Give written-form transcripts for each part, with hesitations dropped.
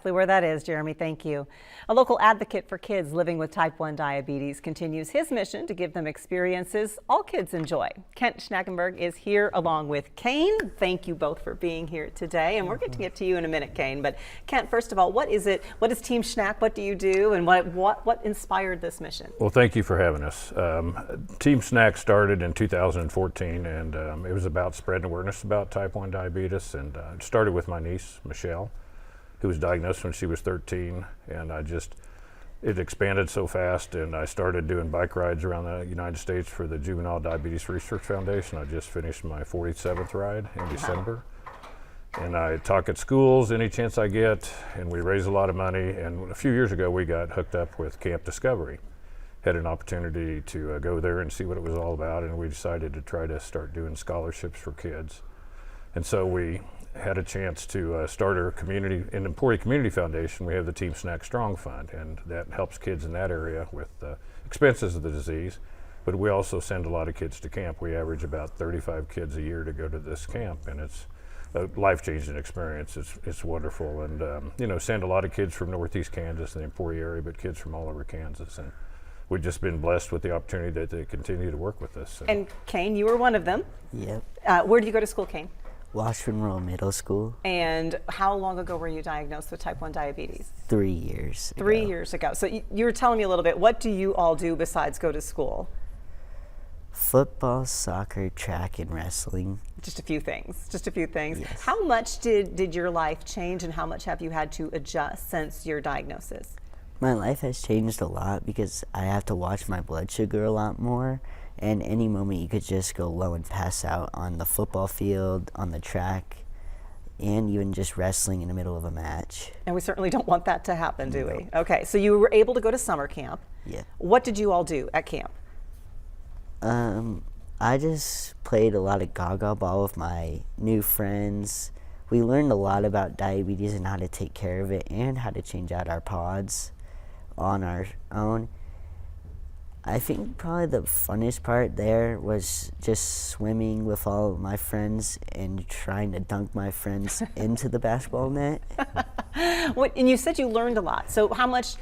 exactly where that is, Jeremy. Thank you. A local advocate for kids living with type 1 diabetes continues his mission to give them experiences all kids enjoy. Kent Schnackenberg is here along with Kane. Thank you both for being here today. And we're going to get to you in a minute, Kane. But Kent, first of all, what is it? What is Team Schnak? What do you do? And what inspired this mission? Well, thank you for having us. Team Schnak started in 2014, and it was about spreading awareness about type 1 diabetes. And it started with my niece, Michelle, who was diagnosed when she was 13. And it expanded so fast, and I started doing bike rides around the United States for the Juvenile Diabetes Research Foundation. I just finished my 47th ride in December. And I talk at schools any chance I get, and we raise a lot of money. And a few years ago, we got hooked up with Camp Discovery. Had an opportunity to go there and see what it was all about, and we decided to try to start doing scholarships for kids. And so we had a chance to start our community, in the Emporia Community Foundation, we have the Team Schnak Strong Fund, and that helps kids in that area with expenses of the disease. But we also send a lot of kids to camp. We average about 35 kids a year to go to this camp, and it's a life-changing experience. It's wonderful, and send a lot of kids from Northeast Kansas and the Emporia area, but kids from all over Kansas. And we've just been blessed with the opportunity that they continue to work with us. And Kane, you were one of them. Yep. Where do you go to school, Kane? Washburn Rural Middle School. And how long ago were you diagnosed with type 1 diabetes? 3 years ago. 3 years ago. So you were telling me a little bit, what do you all do besides go to school? Football, soccer, track, and wrestling. Just a few things, just a few things. Yes. How much did your life change, and how much have you had to adjust since your diagnosis? My life has changed a lot because I have to watch my blood sugar a lot more. And any moment you could just go low and pass out on the football field, on the track, and even just wrestling in the middle of a match. And we certainly don't want that to happen, do we? Okay, so you were able to go to summer camp. Yeah. What did you all do at camp? I just played a lot of gaga ball with my new friends. We learned a lot about diabetes and how to take care of it and how to change out our pods on our own. I think probably the funnest part there was just swimming with all of my friends and trying to dunk my friends into the basketball net. And you said you learned a lot. So how much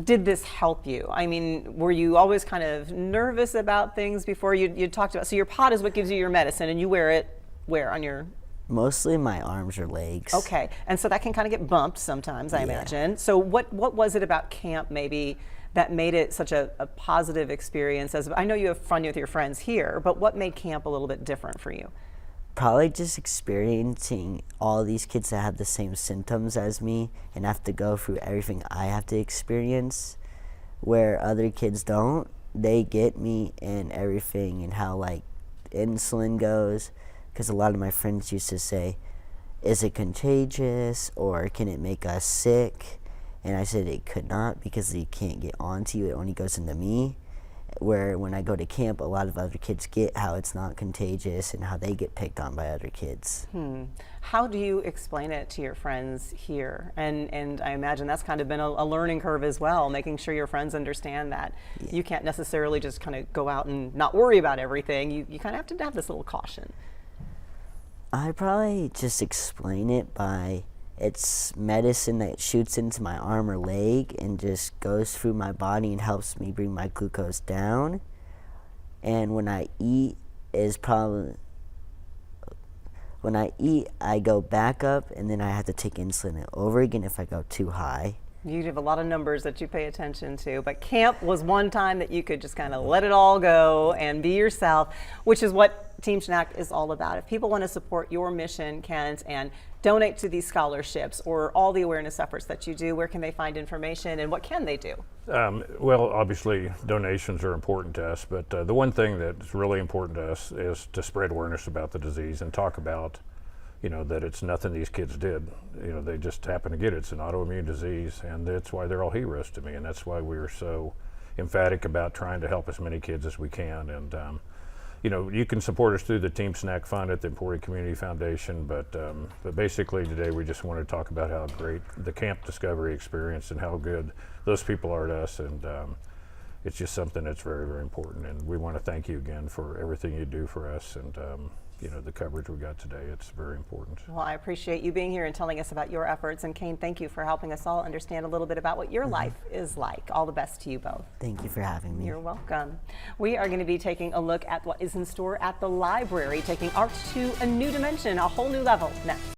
did this help you? I mean, were you always kind of nervous about things before you talked about? So your pod is what gives you your medicine, and you wear it where? On your? Mostly my arms or legs. Okay, and so that can kind of get bumped sometimes, I imagine. So what was it about camp maybe that made it such a positive experience? I know you have fun with your friends here, but what made camp a little bit different for you? Probably just experiencing all these kids that have the same symptoms as me and have to go through everything I have to experience, where other kids don't. They get me and everything and how like insulin goes, because a lot of my friends used to say, is it contagious or can it make us sick? And I said it could not, because you can't get onto you, it only goes into me. Where when I go to camp, a lot of other kids get how it's not contagious and how they get picked on by other kids. How do you explain it to your friends here? And I imagine that's kind of been a learning curve as well, making sure your friends understand that you can't necessarily just kind of go out and not worry about everything. You kind of have to have this little caution. I probably just explain it by it's medicine that shoots into my arm or leg and just goes through my body and helps me bring my glucose down. And when I eat, I go back up, and then I have to take insulin over again if I go too high. You have a lot of numbers that you pay attention to, but camp was one time that you could just kind of let it all go and be yourself, which is what Team Schnak is all about. If people want to support your mission, Kent, and donate to these scholarships or all the awareness efforts that you do, where can they find information and what can they do? Well, obviously donations are important to us, but the one thing that's really important to us is to spread awareness about the disease and talk about that it's nothing these kids did. They just happen to get it. It's an autoimmune disease, and that's why they're all heroes to me, and that's why we're so emphatic about trying to help as many kids as we can. And you can support us through the Team Schnak Fund at the Emporia Community Foundation, but basically today we just want to talk about how great the Camp Discovery experience and how good those people are to us, and it's just something that's very, very important, and we want to thank you again for everything you do for us, and the coverage we got today. It's very important. Well, I appreciate you being here and telling us about your efforts. And Kane, thank you for helping us all understand a little bit about what your life is like. All the best to you both. Thank you for having me. You're welcome. We are going to be taking a look at what is in store at the library, taking art to a new dimension, a whole new level next.